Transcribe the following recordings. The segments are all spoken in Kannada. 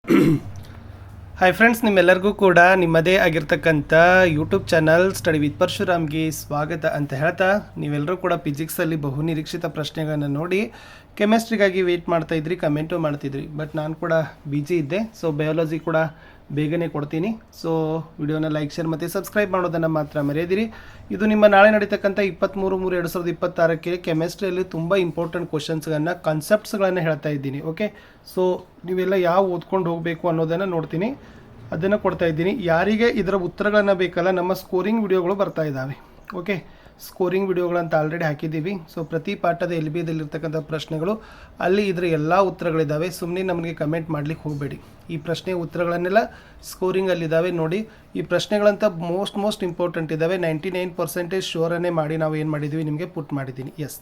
ಹಾಯ್ ಫ್ರೆಂಡ್ಸ್, ನಿಮ್ಮೆಲ್ಲರಿಗೂ ಕೂಡ ನಿಮ್ಮದೇ ಆಗಿರ್ತಕ್ಕಂಥ ಯೂಟ್ಯೂಬ್ ಚಾನಲ್ ಸ್ಟಡಿ ವಿತ್ ಪರಶುರಾಮ್ಗೆ ಸ್ವಾಗತ ಅಂತ ಹೇಳ್ತಾ, ನೀವೆಲ್ಲರೂ ಕೂಡ ಫಿಸಿಕ್ಸಲ್ಲಿ ಬಹುನಿರೀಕ್ಷಿತ ಪ್ರಶ್ನೆಗಳನ್ನು ನೋಡಿ ಕೆಮಿಸ್ಟ್ರಿಗಾಗಿ ವೆಯ್ಟ್ ಮಾಡ್ತಾಯಿದ್ರಿ, ಕಮೆಂಟು ಮಾಡ್ತಿದ್ರಿ. ಬಟ್ ನಾನು ಕೂಡ ಬಿಜಿ ಇದ್ದೆ. ಸೊ ಬಯಾಲಜಿ ಕೂಡ ಬೇಗನೆ ಕೊಡ್ತೀನಿ. ಸೊ ವಿಡಿಯೋನ ಲೈಕ್, ಶೇರ್ ಮತ್ತು ಸಬ್ಸ್ಕ್ರೈಬ್ ಮಾಡೋದನ್ನು ಮಾತ್ರ ಮರೆಯದಿರಿ. ಇದು ನಿಮ್ಮ ನಾಳೆ ನಡೀತಕ್ಕಂಥ 23/3/2026 ಕೆಮಿಸ್ಟ್ರಿಯಲ್ಲಿ ತುಂಬ ಇಂಪಾರ್ಟೆಂಟ್ ಕ್ವಶನ್ಸ್ಗಳನ್ನು, ಕಾನ್ಸೆಪ್ಟ್ಸ್ಗಳನ್ನು ಹೇಳ್ತಾ ಇದ್ದೀನಿ. ಓಕೆ, ಸೊ ನೀವೆಲ್ಲ ಯಾವ ಓದ್ಕೊಂಡು ಹೋಗಬೇಕು ಅನ್ನೋದನ್ನು ನೋಡ್ತೀನಿ, ಅದನ್ನು ಕೊಡ್ತಾ ಇದ್ದೀನಿ. ಯಾರಿಗೆ ಇದರ ಉತ್ತರಗಳನ್ನು ಬೇಕಲ್ಲ, ನಮ್ಮ ಸ್ಕೋರಿಂಗ್ ವಿಡಿಯೋಗಳು ಬರ್ತಾ ಇದ್ದಾವೆ. ಓಕೆ, ಸ್ಕೋರಿಂಗ್ ವಿಡಿಯೋಗಳಂತ ಆಲ್ರೆಡಿ ಹಾಕಿದ್ದೀವಿ. ಸೊ ಪ್ರತಿ ಪಾಠದ LBದಲ್ಲಿರ್ತಕ್ಕಂಥ ಪ್ರಶ್ನೆಗಳು ಅಲ್ಲಿ ಇದರ ಎಲ್ಲ ಉತ್ತರಗಳಿದ್ದಾವೆ. ಸುಮ್ಮನೆ ನಮಗೆ ಕಮೆಂಟ್ ಮಾಡಲಿಕ್ಕೆ ಹೋಗಬೇಡಿ. ಈ ಪ್ರಶ್ನೆ ಉತ್ತರಗಳನ್ನೆಲ್ಲ ಸ್ಕೋರಿಂಗಲ್ಲಿದ್ದಾವೆ ನೋಡಿ. ಈ ಪ್ರಶ್ನೆಗಳಂತ ಮೋಸ್ಟ್ ಇಂಪಾರ್ಟೆಂಟ್ ಇದ್ದಾವೆ. 99% ಶೋರನ್ನೇ ಮಾಡಿ ನಾವು ಏನು ಮಾಡಿದ್ದೀವಿ, ನಿಮಗೆ ಪುಟ್ ಮಾಡಿದ್ದೀನಿ. ಎಸ್,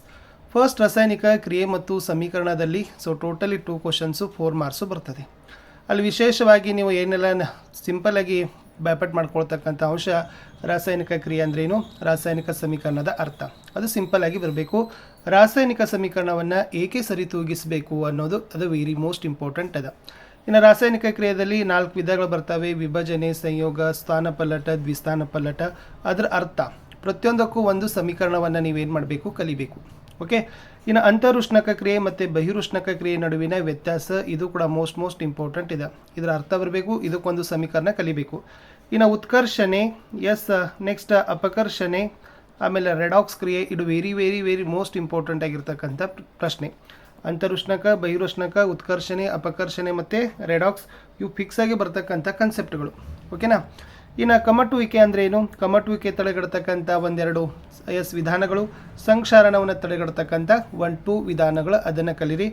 ಫಸ್ಟ್ ರಾಸಾಯನಿಕ ಕ್ರಿಯೆ ಮತ್ತು ಸಮೀಕರಣದಲ್ಲಿ ಸೊ ಟೋಟಲಿ 2 ಕ್ವಶನ್ಸು 4 ಮಾರ್ಕ್ಸು ಬರ್ತದೆ. ಅಲ್ಲಿ ವಿಶೇಷವಾಗಿ ನೀವು ಏನೆಲ್ಲ ಸಿಂಪಲ್ಲಾಗಿ ಬ್ಯಾಪಟ್ ಮಾಡ್ಕೊಳ್ತಕ್ಕಂಥ ಅಂಶ, ರಾಸಾಯನಿಕ ಕ್ರಿಯೆ ಅಂದ್ರೇನು, ರಾಸಾಯನಿಕ ಸಮೀಕರಣದ ಅರ್ಥ, ಅದು ಸಿಂಪಲ್ಲಾಗಿ ಬರಬೇಕು. ರಾಸಾಯನಿಕ ಸಮೀಕರಣವನ್ನು ಏಕೆ ಸರಿತೂಗಿಸಬೇಕು ಅನ್ನೋದು ಅದು ವೆರಿ ಮೋಸ್ಟ್ ಇಂಪಾರ್ಟೆಂಟ್ ಅದ. ಇನ್ನು ರಾಸಾಯನಿಕ ಕ್ರಿಯೆಯಲ್ಲಿ 4 ವಿಧಗಳು ಬರ್ತವೆ: ವಿಭಜನೆ, ಸಂಯೋಗ, ಸ್ಥಾನಪಲ್ಲಟ, ದ್ವಿಸ್ಥಾನಪಲ್ಲಟ. ಅದರ ಅರ್ಥ ಪ್ರತಿಯೊಂದಕ್ಕೂ ಒಂದು ಸಮೀಕರಣವನ್ನು ನೀವೇನು ಮಾಡಬೇಕು, ಕಲಿಬೇಕು. ಓಕೆ, ಇನ್ನು ಅಂತರುಷ್ಣಕ ಕ್ರಿಯೆ ಮತ್ತು ಬಹಿರುಷ್ಣಕ ಕ್ರಿಯೆ ನಡುವಿನ ವ್ಯತ್ಯಾಸ, ಇದು ಕೂಡ ಮೋಸ್ಟ್ ಇಂಪಾರ್ಟೆಂಟ್ ಇದೆ. ಇದರ ಅರ್ಥ ಬರಬೇಕು, ಇದಕ್ಕೊಂದು ಸಮೀಕರಣ ಕಲಿಬೇಕು. ಇನ್ನು ಉತ್ಕರ್ಷಣೆ, ನೆಕ್ಸ್ಟ್ ಅಪಕರ್ಷಣೆ, ಆಮೇಲೆ ರೆಡಾಕ್ಸ್ ಕ್ರಿಯೆ, ಇದು ವೆರಿ ಮೋಸ್ಟ್ ಇಂಪಾರ್ಟೆಂಟ್ ಆಗಿರ್ತಕ್ಕಂಥ ಪ್ರಶ್ನೆ. ಅಂತರುಷ್ಣಕ, ಬಹಿರುಷ್ಣಕ, ಉತ್ಕರ್ಷಣೆ, ಅಪಕರ್ಷಣೆ ಮತ್ತು ರೆಡಾಕ್ಸ್, ಇವು ಫಿಕ್ಸ್ ಆಗಿ ಬರ್ತಕ್ಕಂಥ ಕನ್ಸೆಪ್ಟ್ಗಳು. ಓಕೆನಾ. ಇನ್ನು ಕಮಟುವಿಕೆ ಅಂದರೆ ಏನು, ಕಮಟುವಿಕೆ ತಡೆಗಟ್ಟತಕ್ಕಂಥ 1-2 ವಿಧಾನಗಳು, ಸಂಕ್ಷಾರಣವನ್ನು ತಡೆಗಟ್ಟತಕ್ಕಂಥ 1-2 ವಿಧಾನಗಳು, ಅದನ್ನು ಕಲೀರಿ.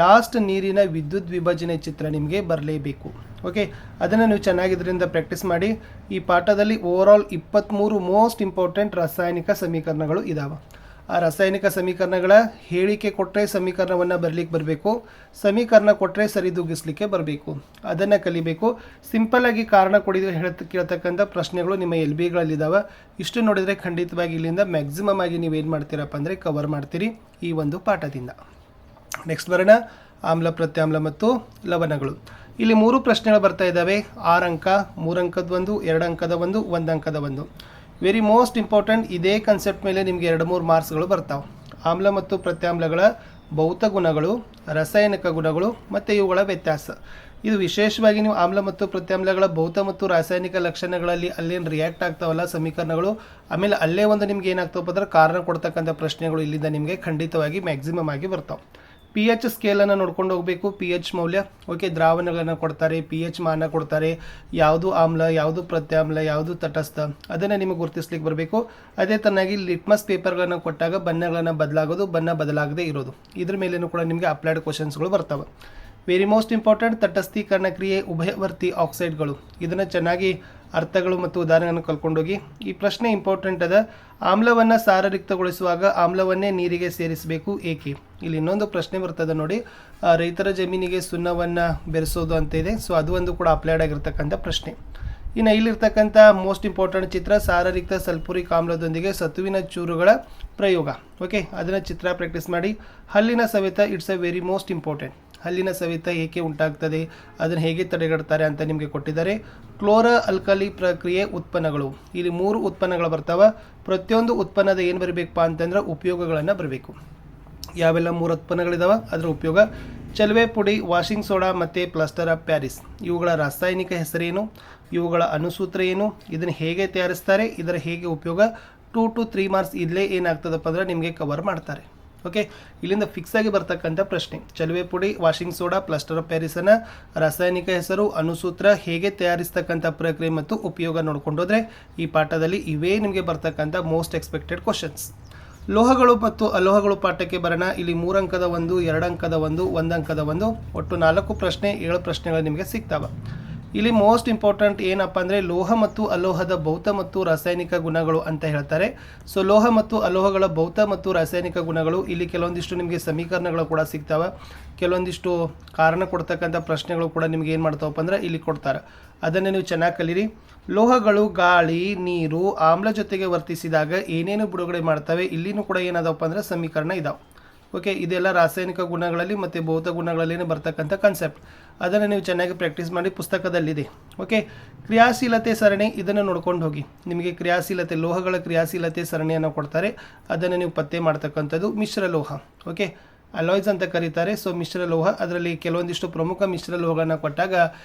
ಲಾಸ್ಟ್ ನೀರಿನ ವಿದ್ಯುತ್ ವಿಭಜನೆ ಚಿತ್ರ ನಿಮಗೆ ಬರಲೇಬೇಕು. ಓಕೆ, ಅದನ್ನು ನೀವು ಚೆನ್ನಾಗಿದ್ರಿಂದ ಪ್ರಾಕ್ಟೀಸ್ ಮಾಡಿ. ಈ ಪಾಠದಲ್ಲಿ ಓವರಾಲ್ 23 ಮೋಸ್ಟ್ ಇಂಪಾರ್ಟೆಂಟ್ ರಾಸಾಯನಿಕ ಸಮೀಕರಣಗಳು ಇದ್ದಾವೆ. ಆ ರಾಸಾಯನಿಕ ಸಮೀಕರಣಗಳ ಹೇಳಿಕೆ ಕೊಟ್ಟರೆ ಸಮೀಕರಣವನ್ನು ಬರಬೇಕು, ಸಮೀಕರಣ ಕೊಟ್ಟರೆ ಸರಿದೂಗಿಸ್ಲಿಕ್ಕೆ ಬರಬೇಕು, ಅದನ್ನು ಕಲಿಬೇಕು. ಸಿಂಪಲ್ಲಾಗಿ ಕಾರಣ ಕೊಡಿ ಕೇಳ್ತಕ್ಕಂಥ ಪ್ರಶ್ನೆಗಳು ನಿಮ್ಮ LBಗಳಲ್ಲಿದ್ದಾವೆ. ಇಷ್ಟು ನೋಡಿದರೆ ಖಂಡಿತವಾಗಿ ಇಲ್ಲಿಂದ ಮ್ಯಾಕ್ಸಿಮಮ್ ಆಗಿ ನೀವೇನು ಮಾಡ್ತೀರಪ್ಪ ಅಂದರೆ ಕವರ್ ಮಾಡ್ತೀರಿ ಈ ಒಂದು ಪಾಠದಿಂದ. ನೆಕ್ಸ್ಟ್ ಬರೋಣ, ಆಮ್ಲ, ಪ್ರತ್ಯಾಮ್ಲ ಮತ್ತು ಲವಣಗಳು. ಇಲ್ಲಿ 3 ಪ್ರಶ್ನೆಗಳು ಬರ್ತಾ ಇದ್ದಾವೆ. 6 ಅಂಕ, 3 ಅಂಕದ 1, 2 ಅಂಕದ 1, 1 ಅಂಕದ 1. Very most important. ಇದೇ ಕನ್ಸೆಪ್ಟ್ ಮೇಲೆ ನಿಮಗೆ 2-3 ಮಾರ್ಕ್ಸ್ಗಳು ಬರ್ತಾವೆ. ಆಮ್ಲ ಮತ್ತು ಪ್ರತ್ಯಾಮ್ಲಗಳ ಭೌತ ಗುಣಗಳು, ರಾಸಾಯನಿಕ ಗುಣಗಳು ಮತ್ತು ಇವುಗಳ ವ್ಯತ್ಯಾಸ. ಇದು ವಿಶೇಷವಾಗಿ ನೀವು ಆಮ್ಲ ಮತ್ತು ಪ್ರತ್ಯಾಮ್ಲಗಳ ಭೌತ ಮತ್ತು ರಾಸಾಯನಿಕ ಲಕ್ಷಣಗಳಲ್ಲಿ ಅಲ್ಲೇನು ರಿಯಾಕ್ಟ್ ಆಗ್ತಾವಲ್ಲ ಸಮೀಕರಣಗಳು, ಆಮೇಲೆ ಅಲ್ಲೇ ಒಂದು ನಿಮ್ಗೆ ಏನಾಗ್ತವಪ್ಪ ಅಂದ್ರೆ ಕಾರಣ ಕೊಡ್ತಕ್ಕಂಥ ಪ್ರಶ್ನೆಗಳು ಇಲ್ಲಿಂದ ನಿಮಗೆ ಖಂಡಿತವಾಗಿ ಮ್ಯಾಕ್ಸಿಮಮ್ ಆಗಿ ಬರ್ತಾವೆ. pH ಸ್ಕೇಲನ್ನು ನೋಡ್ಕೊಂಡು ಹೋಗಬೇಕು. pH ಮೌಲ್ಯ, ಓಕೆ, ದ್ರಾವಣಗಳನ್ನು ಕೊಡ್ತಾರೆ, pH ಮಾನ ಕೊಡ್ತಾರೆ, ಯಾವುದು ಆಮ್ಲ, ಯಾವುದು ಪ್ರತ್ಯಾಮ್ಲ, ಯಾವುದು ತಟಸ್ಥ, ಅದನ್ನು ನಿಮಗೆ ಗುರುತಿಸ್ಲಿಕ್ಕೆ ಬರಬೇಕು. ಅದೇ ತನ್ನಾಗಿ ಲಿಟ್ಮಸ್ ಪೇಪರ್ಗಳನ್ನು ಕೊಟ್ಟಾಗ ಬಣ್ಣಗಳನ್ನು ಬದಲಾಗೋದು, ಬಣ್ಣ ಬದಲಾಗದೇ ಇರೋದು, ಇದ್ರ ಮೇಲೇನೂ ಕೂಡ ನಿಮಗೆ ಅಪ್ಲೈಡ್ ಕ್ವಶನ್ಸ್ಗಳು ಬರ್ತವೆ. ವೆರಿ ಮೋಸ್ಟ್ ಇಂಪಾರ್ಟೆಂಟ್, ತಟಸ್ಥೀಕರಣ ಕ್ರಿಯೆ, ಉಭಯವರ್ತಿ ಆಕ್ಸೈಡ್ಗಳು, ಇದನ್ನು ಚೆನ್ನಾಗಿ ಅರ್ಥಗಳು ಮತ್ತು ಉದಾಹರಣೆಗಳನ್ನು ಕಲ್ಕೊಂಡೋಗಿ. ಈ ಪ್ರಶ್ನೆ ಇಂಪಾರ್ಟೆಂಟ್ ಅದ. ಆಮ್ಲವನ್ನು ಸಾರರಿಕ್ತಗೊಳಿಸುವಾಗ ಆಮ್ಲವನ್ನೇ ನೀರಿಗೆ ಸೇರಿಸಬೇಕು ಏಕೆ? ಇಲ್ಲಿ ಇನ್ನೊಂದು ಪ್ರಶ್ನೆ ಬರ್ತದೆ ನೋಡಿ, ರೈತರ ಜಮೀನಿಗೆ ಸುಣ್ಣವನ್ನು ಬೆರೆಸೋದು ಅಂತ ಇದೆ. ಸೊ ಅದು ಒಂದು ಕೂಡ ಅಪ್ಲೈಡ್ ಆಗಿರ್ತಕ್ಕಂಥ ಪ್ರಶ್ನೆ. ಇನ್ನು ಇಲ್ಲಿರ್ತಕ್ಕಂಥ ಮೋಸ್ಟ್ ಇಂಪಾರ್ಟೆಂಟ್ ಚಿತ್ರ, ಸಾರರಿಕ್ತ ಸಲ್ಫ್ಯೂರಿಕ್ ಆಮ್ಲದೊಂದಿಗೆ ಸತುವಿನ ಚೂರುಗಳ ಪ್ರಯೋಗ. ಓಕೆ, ಅದನ್ನು ಚಿತ್ರ ಪ್ರಾಕ್ಟೀಸ್ ಮಾಡಿ. ಹಲ್ಲಿನ ಸವೆತ, it's a very most important. ಹಲ್ಲಿನ ಸವೆತ ಏಕೆ ಉಂಟಾಗ್ತದೆ, ಅದನ್ನು ಹೇಗೆ ತಡೆಗಟ್ತಾರೆ ಅಂತ ನಿಮಗೆ ಕೊಟ್ಟಿದ್ದಾರೆ. ಕ್ಲೋರ ಅಲ್ಕಲಿ ಪ್ರಕ್ರಿಯೆ ಉತ್ಪನ್ನಗಳು, ಇಲ್ಲಿ 3 ಉತ್ಪನ್ನಗಳು ಬರ್ತಾವೆ. ಪ್ರತಿಯೊಂದು ಉತ್ಪನ್ನದ ಏನು ಬರಬೇಕಪ್ಪ ಅಂತಂದ್ರೆ ಉಪಯೋಗಗಳನ್ನು ಬರಬೇಕು. ಯಾವೆಲ್ಲ 3 ಉತ್ಪನ್ನಗಳಿದಾವೆ ಅದರ ಉಪಯೋಗ. ಚಲುವೆ ಪುಡಿ, ವಾಷಿಂಗ್ ಸೋಡಾ ಮತ್ತು ಪ್ಲಾಸ್ಟರ್ ಆಫ್ ಪ್ಯಾರಿಸ್, ಇವುಗಳ ರಾಸಾಯನಿಕ ಹೆಸರೇನು, ಇವುಗಳ ಅನುಸೂತ್ರ ಏನು, ಇದನ್ನು ಹೇಗೆ ತಯಾರಿಸ್ತಾರೆ, ಇದರ ಹೇಗೆ ಉಪಯೋಗ. 2 to 3 ಮಾರ್ಕ್ಸ್ ಇಲ್ಲೇ ಏನಾಗ್ತದಪ್ಪ ಅಂದ್ರೆ ನಿಮಗೆ ಕವರ್ ಮಾಡ್ತಾರೆ. ಓಕೆ, ಇಲ್ಲಿಂದ ಫಿಕ್ಸ್ ಆಗಿ ಬರ್ತಕ್ಕಂಥ ಪ್ರಶ್ನೆ, ಚಲುವೆ ಪುಡಿ, ವಾಷಿಂಗ್ ಸೋಡಾ, ಪ್ಲಾಸ್ಟರ್ ಆಫ್ ಪ್ಯಾರಿಸನ ರಾಸಾಯನಿಕ ಹೆಸರು, ಅನುಸೂತ್ರ, ಹೇಗೆ ತಯಾರಿಸ್ತಕ್ಕಂಥ ಪ್ರಕ್ರಿಯೆ ಮತ್ತು ಉಪಯೋಗ ನೋಡ್ಕೊಂಡೋದ್ರೆ ಈ ಪಾಠದಲ್ಲಿ ಇವೇ ನಿಮಗೆ ಬರ್ತಕ್ಕಂಥ ಮೋಸ್ಟ್ ಎಕ್ಸ್ಪೆಕ್ಟೆಡ್ ಕ್ವಶನ್ಸ್. ಲೋಹಗಳು ಮತ್ತು ಅಲೋಹಗಳು ಪಾಠಕ್ಕೆ ಬರೋಣ. ಇಲ್ಲಿ 3 ಅಂಕದ 1, 2 ಅಂಕದ 1, 1 ಅಂಕದ 1, ಒಟ್ಟು 4 ಪ್ರಶ್ನೆ, 7 ಪ್ರಶ್ನೆಗಳು ನಿಮಗೆ ಸಿಗ್ತಾವೆ. ಇಲ್ಲಿ ಮೋಸ್ಟ್ ಇಂಪಾರ್ಟೆಂಟ್ ಏನಪ್ಪ ಅಂದರೆ ಲೋಹ ಮತ್ತು ಅಲೋಹದ ಭೌತ ಮತ್ತು ರಾಸಾಯನಿಕ ಗುಣಗಳು ಅಂತ ಹೇಳ್ತಾರೆ. ಸೊ ಲೋಹ ಮತ್ತು ಅಲೋಹಗಳ ಭೌತ ಮತ್ತು ರಾಸಾಯನಿಕ ಗುಣಗಳು, ಇಲ್ಲಿ ಕೆಲವೊಂದಿಷ್ಟು ನಿಮಗೆ ಸಮೀಕರಣಗಳು ಕೂಡ ಸಿಗ್ತಾವೆ, ಕೆಲವೊಂದಿಷ್ಟು ಕಾರಣ ಕೊಡ್ತಕ್ಕಂಥ ಪ್ರಶ್ನೆಗಳು ಕೂಡ ನಿಮ್ಗೆ ಏನು ಮಾಡ್ತಾವಪ್ಪ ಅಂದ್ರೆ ಇಲ್ಲಿ ಕೊಡ್ತಾರೆ. ಅದನ್ನು ನೀವು ಚೆನ್ನಾಗಿ ಕಲೀರಿ. ಲೋಹಗಳು ಗಾಳಿ, ನೀರು, ಆಮ್ಲ ಜೊತೆಗೆ ವರ್ತಿಸಿದಾಗ ಏನೇನು ಬಿಡುಗಡೆ ಮಾಡ್ತವೆ, ಇಲ್ಲಿನೂ ಕೂಡ ಏನಾದವಪ್ಪ ಅಂದರೆ ಸಮೀಕರಣ ಇದಾವೆ. ಓಕೆ, ಇದೆಲ್ಲ ರಾಸಾಯನಿಕ ಗುಣಗಳಲ್ಲಿ ಮತ್ತು ಭೌತ ಗುಣಗಳಲ್ಲಿ ಬರ್ತಕ್ಕಂಥ ಕಾನ್ಸೆಪ್ಟ್. ಅದನ್ನು ನೀವು ಚೆನ್ನಾಗಿ ಪ್ರಾಕ್ಟೀಸ್ ಮಾಡಿ, ಪುಸ್ತಕದಲ್ಲಿದೆ. ಓಕೆ, ಕ್ರಿಯಾಶೀಲತೆ ಸರಣಿ, ಇದನ್ನು ನೋಡ್ಕೊಂಡು ಹೋಗಿ. ನಿಮಗೆ ಕ್ರಿಯಾಶೀಲತೆ, ಲೋಹಗಳ ಕ್ರಿಯಾಶೀಲತೆ ಸರಣಿಯನ್ನು ಕೊಡ್ತಾರೆ, ಅದನ್ನು ನೀವು ಪತ್ತೆ ಮಾಡ್ತಕ್ಕಂಥದ್ದು. ಮಿಶ್ರಲೋಹ, ಓಕೆ, ಅಲಾಯ್ಸ್ ಅಂತ ಕರೀತಾರೆ. ಸೊ ಮಿಶ್ರಲೋಹ, ಅದರಲ್ಲಿ ಕೆಲವೊಂದಿಷ್ಟು ಪ್ರಮುಖ ಮಿಶ್ರಲೋಹಗಳನ್ನು ಕೊಟ್ಟಾಗ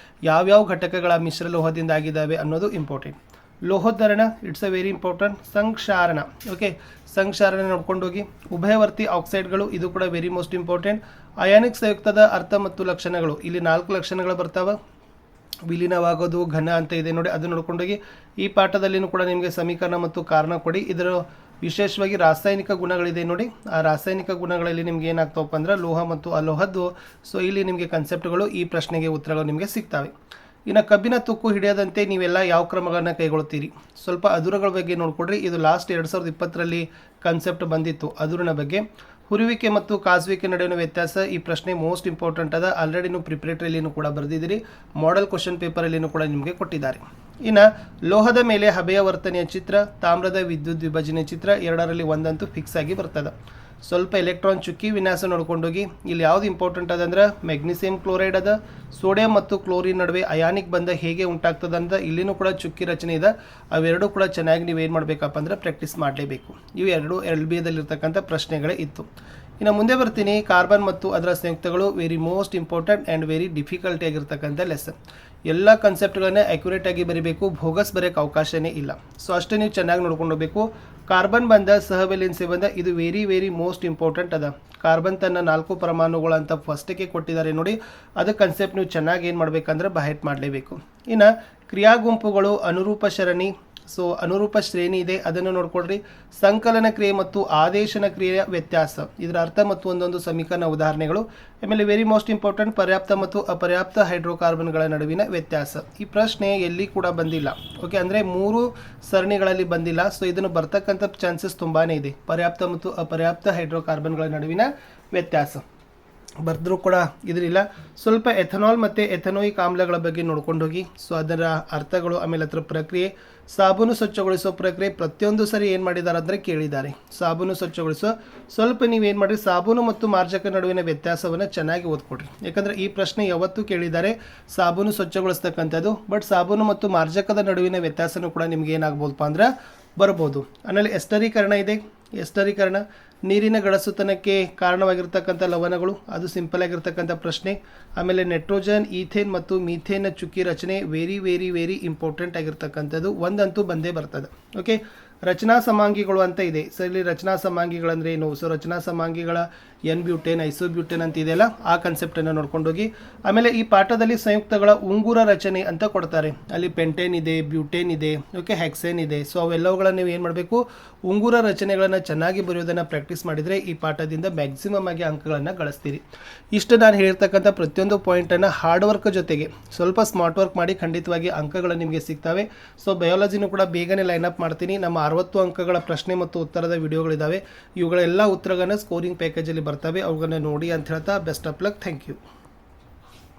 ಯಾವ್ಯಾವ ಘಟಕಗಳ ಮಿಶ್ರಲೋಹದಿಂದ ಆಗಿದ್ದಾವೆ ಅನ್ನೋದು ಇಂಪಾರ್ಟೆಂಟ್. ಲೋಹೋದ್ಧರಣ, ಇಟ್ಸ್ ಅ ವೆರಿ ಇಂಪಾರ್ಟೆಂಟ್. ಸಂಕ್ಷಾರಣ, ಓಕೆ, ಸಂಕ್ಷಾರಣ ನೋಡ್ಕೊಂಡು ಹೋಗಿ. ಉಭಯವರ್ತಿ ಆಕ್ಸೈಡ್ಗಳು, ಇದು ಕೂಡ ವೆರಿ ಮೋಸ್ಟ್ ಇಂಪಾರ್ಟೆಂಟ್. ಅಯಾನಿಕ್ ಸಂಯುಕ್ತದ ಅರ್ಥ ಮತ್ತು ಲಕ್ಷಣಗಳು, ಇಲ್ಲಿ 4 ಲಕ್ಷಣಗಳು ಬರ್ತಾವೆ. ವಿಲೀನವಾಗೋದು, ಘನ ಅಂತ ಇದೆ ನೋಡಿ, ಅದು ನೋಡ್ಕೊಂಡೋಗಿ. ಈ ಪಾಠದಲ್ಲಿನೂ ಕೂಡ ನಿಮಗೆ ಸಮೀಕರಣ ಮತ್ತು ಕಾರಣ ಕೊಡಿ. ಇದರ ವಿಶೇಷವಾಗಿ ರಾಸಾಯನಿಕ ಗುಣಗಳಿದೆ ನೋಡಿ, ಆ ರಾಸಾಯನಿಕ ಗುಣಗಳಲ್ಲಿ ನಿಮ್ಗೆ ಏನಾಗ್ತಾವಪ್ಪ ಅಂದ್ರೆ ಲೋಹ ಮತ್ತು ಅಲೋಹದ್ದು. ಸೊ ಇಲ್ಲಿ ನಿಮಗೆ ಕಾನ್ಸೆಪ್ಟ್ಗಳು, ಈ ಪ್ರಶ್ನೆಗೆ ಉತ್ತರಗಳು ನಿಮಗೆ ಸಿಗ್ತವೆ. ಇನ್ನು ಕಬ್ಬಿನ ತುಕ್ಕು ಹಿಡಿಯದಂತೆ ನೀವೆಲ್ಲ ಯಾವ ಕ್ರಮಗಳನ್ನು ಕೈಗೊಳ್ತೀರಿ? ಸ್ವಲ್ಪ ಅದುರುಗಳ ಬಗ್ಗೆ ನೋಡ್ಕೊಡ್ರಿ. ಇದು ಲಾಸ್ಟ್ 2020ರಲ್ಲಿ ಕಾನ್ಸೆಪ್ಟ್ ಬಂದಿತ್ತು ಅದುರಿನ ಬಗ್ಗೆ. ಹುರುವಿಕೆ ಮತ್ತು ಕಾಸುವಿಕೆ ನಡುವಿನ ವ್ಯತ್ಯಾಸ, ಈ ಪ್ರಶ್ನೆ ಮೋಸ್ಟ್ ಇಂಪಾರ್ಟೆಂಟ್ ಅದ. ಆಲ್ರೆಡಿ ನೀವು ಪ್ರಿಪ್ರೇಟರಿಲಿನೂ ಕೂಡ ಬರೆದಿದ್ದೀರಿ, ಮಾಡೆಲ್ ಕ್ವಶನ್ ಪೇಪರಲ್ಲಿನೂ ಕೂಡ ನಿಮಗೆ ಕೊಟ್ಟಿದ್ದಾರೆ. ಇನ್ನು ಲೋಹದ ಮೇಲೆ ಹಬೆಯ ವರ್ತನೆಯ ಚಿತ್ರ, ತಾಮ್ರದ ವಿದ್ಯುತ್ ವಿಭಜನೆ ಚಿತ್ರ, ಎರಡರಲ್ಲಿ ಒಂದಂತೂ ಫಿಕ್ಸ್ ಆಗಿ ಬರ್ತದೆ. ಸ್ವಲ್ಪ ಎಲೆಕ್ಟ್ರಾನ್ ಚುಕ್ಕಿ ವಿನ್ಯಾಸ ನೋಡ್ಕೊಂಡೋಗಿ. ಇಲ್ಲಿ ಯಾವುದು ಇಂಪಾರ್ಟೆಂಟ್ ಅದಂದ್ರೆ ಮೆಗ್ನೀಸಿಯಂ ಕ್ಲೋರೈಡ್ ಅದ. ಸೋಡಿಯಂ ಮತ್ತು ಕ್ಲೋರಿನ್ ನಡುವೆ ಅಯಾನಿಕ್ ಬಂಧ ಹೇಗೆ ಉಂಟಾಗ್ತದೆ ಅಂತ ಇಲ್ಲಿನೂ ಕೂಡ ಚುಕ್ಕಿ ರಚನೆ ಇದೆ. ಅವೆರಡೂ ಕೂಡ ಚೆನ್ನಾಗಿ ನೀವೇನು ಮಾಡಬೇಕಪ್ಪ ಅಂದ್ರೆ ಪ್ರಾಕ್ಟೀಸ್ ಮಾಡಲೇಬೇಕು. ಇವು ಎರಡು LBAದಲ್ಲಿರ್ತಕ್ಕಂಥ ಪ್ರಶ್ನೆಗಳೇ ಇತ್ತು. ಇನ್ನು ಮುಂದೆ ಬರ್ತೀನಿ. ಕಾರ್ಬನ್ ಮತ್ತು ಅದರ ಸಂಯುಕ್ತಗಳು, very most important and very difficulty ಆಗಿರ್ತಕ್ಕಂಥ ಲೆಸನ್. ಎಲ್ಲ ಕಾನ್ಸೆಪ್ಟ್ಗಳನ್ನ ಅಕ್ಯುರೇಟ್ ಆಗಿ ಬರೀಬೇಕು, ಭೋಗಸ್ ಬರೋಕ್ಕೆ ಅವಕಾಶನೇ ಇಲ್ಲ. ಸೊ ಅಷ್ಟೇ ನೀವು ಚೆನ್ನಾಗಿ ನೋಡ್ಕೊಂಡು ಹೋಗಬೇಕು. ಕಾರ್ಬನ್ ಬಂಧ, ಸಹವೆಲೆನ್ಸಿ ಬಂಧ, ಇದು ವೆರಿ ವೆರಿ ಮೋಸ್ಟ್ ಇಂಪಾರ್ಟೆಂಟ್ ಅದ. ಕಾರ್ಬನ್ ತನ್ನ 4 ಪರಮಾಣುಗಳು ಅಂತ ಫಸ್ಟಿಗೆ ಕೊಟ್ಟಿದ್ದಾರೆ ನೋಡಿ, ಅದು ಕಾನ್ಸೆಪ್ಟ್ ನೀವು ಚೆನ್ನಾಗಿ ಏನು ಮಾಡಬೇಕಂದ್ರೆ ಬಹೆಟ್ ಮಾಡಲೇಬೇಕು. ಇನ್ನು ಕ್ರಿಯಾ ಗುಂಪುಗಳು, ಅನುರೂಪ ಸರಣಿ, ಸೊ ಅನುರೂಪ ಶ್ರೇಣಿ ಇದೆ, ಅದನ್ನು ನೋಡ್ಕೊಳ್ರಿ. ಸಂಕಲನ ಕ್ರಿಯೆ ಮತ್ತು ಆದೇಶನ ಕ್ರಿಯೆಯ ವ್ಯತ್ಯಾಸ, ಇದರ ಅರ್ಥ ಮತ್ತು ಒಂದೊಂದು ಸಮೀಕರಣ ಉದಾಹರಣೆಗಳು. ಆಮೇಲೆ ವೆರಿ ಮೋಸ್ಟ್ ಇಂಪಾರ್ಟೆಂಟ್, ಪರ್ಯಾಪ್ತ ಮತ್ತು ಅಪರ್ಯಾಪ್ತ ಹೈಡ್ರೋಕಾರ್ಬನ್ಗಳ ನಡುವಿನ ವ್ಯತ್ಯಾಸ. ಈ ಪ್ರಶ್ನೆ ಎಲ್ಲಿ ಕೂಡ ಬಂದಿಲ್ಲ, ಓಕೆ, ಅಂದರೆ 3 ಸರಣಿಗಳಲ್ಲಿ ಬಂದಿಲ್ಲ. ಸೊ ಇದನ್ನು ಬರ್ತಕ್ಕಂಥ ಚಾನ್ಸಸ್ ತುಂಬಾ ಇದೆ. ಪರ್ಯಾಪ್ತ ಮತ್ತು ಅಪರ್ಯಾಪ್ತ ಹೈಡ್ರೋಕಾರ್ಬನ್ಗಳ ನಡುವಿನ ವ್ಯತ್ಯಾಸ ಬರೆದ್ರೂ ಕೂಡ ಇದರಿಲ್ಲ. ಸ್ವಲ್ಪ ಎಥನಾಲ್ ಮತ್ತು ಎಥನೋಯಿಕ್ ಆಮ್ಲಗಳ ಬಗ್ಗೆ ನೋಡ್ಕೊಂಡು ಹೋಗಿ. ಸೊ ಅದರ ಅರ್ಥಗಳು, ಆಮೇಲೆ ಅದರ ಪ್ರಕ್ರಿಯೆ. ಸಾಬೂನು ಸ್ವಚ್ಛಗೊಳಿಸೋ ಪ್ರಕ್ರಿಯೆ, ಪ್ರತಿಯೊಂದು ಸರಿ ಏನು ಮಾಡಿದ್ದಾರೆ ಅಂದರೆ ಕೇಳಿದ್ದಾರೆ. ಸಾಬೂನು ಸ್ವಚ್ಛಗೊಳಿಸೋ, ಸ್ವಲ್ಪ ನೀವೇನು ಮಾಡಿರಿ, ಸಾಬೂನು ಮತ್ತು ಮಾರ್ಜಕ ನಡುವಿನ ವ್ಯತ್ಯಾಸವನ್ನು ಚೆನ್ನಾಗಿ ಓದ್ಕೊಡ್ರಿ. ಯಾಕಂದರೆ ಈ ಪ್ರಶ್ನೆ ಯಾವತ್ತೂ ಕೇಳಿದ್ದಾರೆ, ಸಾಬೂನು ಸ್ವಚ್ಛಗೊಳಿಸ್ತಕ್ಕಂಥದ್ದು. ಬಟ್ ಸಾಬೂನು ಮತ್ತು ಮಾರ್ಜಕದ ನಡುವಿನ ವ್ಯತ್ಯಾಸನೂ ಕೂಡ ನಿಮ್ಗೆ ಏನಾಗ್ಬೋದಪ್ಪ ಅಂದ್ರೆ ಬರ್ಬೋದು. ಆಮೇಲೆ ಎಸ್ಟರೀಕರಣ ಇದೆ. ಎಸ್ಟರೀಕರಣ, ನೀರಿನ ಗಡಸುತನಕ್ಕೆ ಕಾರಣವಾಗಿರ್ತಕ್ಕಂಥ ಲವಣಗಳು, ಅದು ಸಿಂಪಲ್ ಆಗಿರ್ತಕ್ಕಂಥ ಪ್ರಶ್ನೆ. ಆಮೇಲೆ ನೈಟ್ರೋಜನ್, ಈಥೇನ್ ಮತ್ತು ಮೀಥೇನ್ ಚುಕ್ಕಿ ರಚನೆ, ವೆರಿ ವೆರಿ ವೆರಿ ಇಂಪಾರ್ಟೆಂಟ್ ಆಗಿರ್ತಕ್ಕಂಥದ್ದು. ಒಂದಂತೂ ಬಂದೇ ಬರ್ತದೆ. ಓಕೆ, ರಚನಾ ಸಮಾಂಗಿಗಳು ಅಂತ ಇದೆ. ಸೊ ಇಲ್ಲಿ ರಚನಾ ಸಮಾಂಗಿಗಳಂದ್ರೆ ಏನು? ಸೊ ರಚನಾ ಸಮಾಂಗಿಗಳ ಎನ್ ಬ್ಯೂಟೇನ್, ಐಸೋಬ್ಯೂಟೇನ್ ಅಂತ ಇದೆಯಲ್ಲ, ಆ ಕಾನ್ಸೆಪ್ಟನ್ನು ನೋಡ್ಕೊಂಡೋಗಿ. ಆಮೇಲೆ ಈ ಪಾಠದಲ್ಲಿ ಸಂಯುಕ್ತಗಳ ಉಂಗುರ ರಚನೆ ಅಂತ ಕೊಡ್ತಾರೆ. ಅಲ್ಲಿ ಪೆಂಟೇನ್ ಇದೆ, ಬ್ಯೂಟೇನ್ ಇದೆ, ಓಕೆ, ಹೆಕ್ಸೇನ್ ಇದೆ. ಸೊ ಅವೆಲ್ಲವುಗಳನ್ನು ನೀವು ಏನು ಮಾಡಬೇಕು, ಉಂಗುರ ರಚನೆಗಳನ್ನು ಚೆನ್ನಾಗಿ ಬರೆಯೋದನ್ನು ಪ್ರಾಕ್ಟೀಸ್ ಮಾಡಿದರೆ ಈ ಪಾಠದಿಂದ ಮ್ಯಾಕ್ಸಿಮಮ್ ಆಗಿ ಅಂಕಗಳನ್ನು ಗಳಿಸ್ತೀರಿ. ಇಷ್ಟು ನಾನು ಹೇಳಿರ್ತಕ್ಕಂಥ ಪ್ರತಿಯೊಂದು ಪಾಯಿಂಟನ್ನು ಹಾರ್ಡ್ ವರ್ಕ್ ಜೊತೆಗೆ ಸ್ವಲ್ಪ ಸ್ಮಾರ್ಟ್ ವರ್ಕ್ ಮಾಡಿ ಖಂಡಿತವಾಗಿ ಅಂಕಗಳು ನಿಮಗೆ ಸಿಗ್ತವೆ. ಸೊ ಬಯಾಲಜಿನೂ ಕೂಡ ಬೇಗನೆ ಲೈನಪ್ ಮಾಡ್ತೀನಿ. ನಮ್ಮ 60 ಅಂಕಗಳ ಪ್ರಶ್ನೆ ಮತ್ತು ಉತ್ತರದ ವಿಡಿಯೋಗಳಿದ್ದಾವೆ. ಇವುಗಳೆಲ್ಲ ಉತ್ತರಗಳನ್ನು ಸ್ಕೋರಿಂಗ್ ಪ್ಯಾಕೇಜಲ್ಲಿ ಬರ್ತವೆ, ಅವುಗಳನ್ನ ನೋಡಿ ಅಂತ ಹೇಳ್ತಾ best of luck. Thank you.